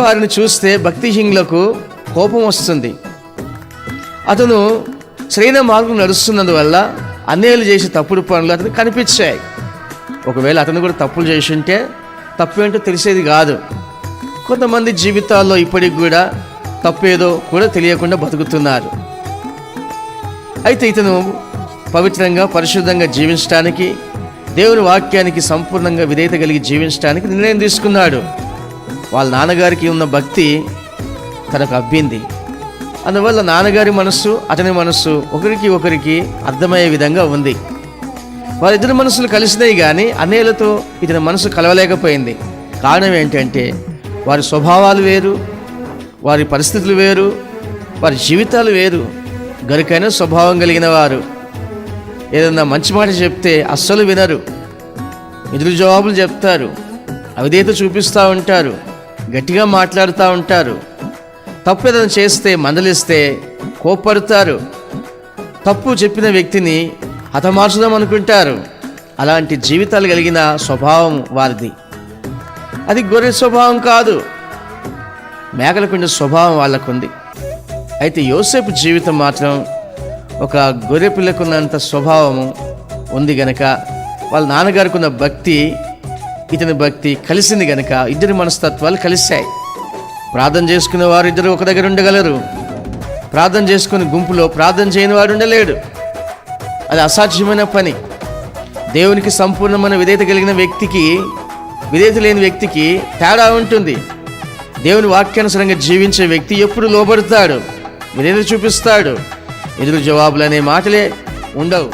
వారిని చూస్తే భక్తిహీనులకు కోపం వస్తుంది. అతను సరైన మార్గం నడుస్తున్నందువల్ల అన్యాయాలు చేసే తప్పుడు పనులు అతనికి కనిపించాయి. ఒకవేళ అతను కూడా తప్పులు చేసి ఉంటే తప్పు ఏంటో తెలిసేది కాదు. కొంతమంది జీవితాల్లో ఇప్పటికి కూడా తప్పేదో కూడా తెలియకుండా బతుకుతున్నారు. అయితే ఇతను పవిత్రంగా పరిశుద్ధంగా జీవించడానికి, దేవుని వాక్యానికి సంపూర్ణంగా విధేయత కలిగి జీవించడానికి నిర్ణయం తీసుకున్నాడు. వాళ్ళ నాన్నగారికి ఉన్న భక్తి తనకు అబ్బింది. అందువల్ల నాన్నగారి మనస్సు అతని మనస్సు ఒకరికి అర్థమయ్యే విధంగా ఉంది. వారిద్దరి మనసులు కలిసినాయి, కానీ అన్నయ్యలతో ఇతని మనసు కలవలేకపోయింది. కారణం ఏంటంటే వారి స్వభావాలు వేరు, వారి పరిస్థితులు వేరు, వారి జీవితాలు వేరు. గరికైన స్వభావం కలిగిన వారు ఏదన్నా మంచి మాట చెప్తే అస్సలు వినరు, ఎదురు జవాబులు చెప్తారు, అవిధేయత చూపిస్తూ ఉంటారు, గట్టిగా మాట్లాడుతూ ఉంటారు. తప్పు ఏదైనా చేస్తే మందలిస్తే కోప్పడతారు. తప్పు చెప్పిన వ్యక్తిని హతమార్చుదాం అనుకుంటారు. అలాంటి జీవితాలు కలిగిన స్వభావం వారిది. అది గొర్రె స్వభావం కాదు, మేకలకుండే స్వభావం వాళ్ళకుంది. అయితే యోసేపు జీవితం మాత్రం ఒక గొర్రె పిల్లకున్నంత స్వభావము ఉంది గనక, వాళ్ళ నాన్నగారికి ఉన్న భక్తి ఇతని భక్తి కలిసింది గనక ఇద్దరి మనస్తత్వాలు కలిశాయి. ప్రార్థన చేసుకునే వారు ఇద్దరు ఒక దగ్గర ఉండగలరు, ప్రార్థన చేసుకునే గుంపులో ప్రార్థన చేయని వాడు ఉండలేడు. అది అసాధ్యమైన పని. దేవునికి సంపూర్ణమైన విధేయత కలిగిన వ్యక్తికి, విధేయత లేని వ్యక్తికి తేడా ఉంటుంది. దేవుని వాక్యానుసారంగా జీవించే వ్యక్తి ఎప్పుడు లోబడతాడు, విధేయత చూపిస్తాడు. ఎదురు జవాబులు అనే మాటలే ఉండవు.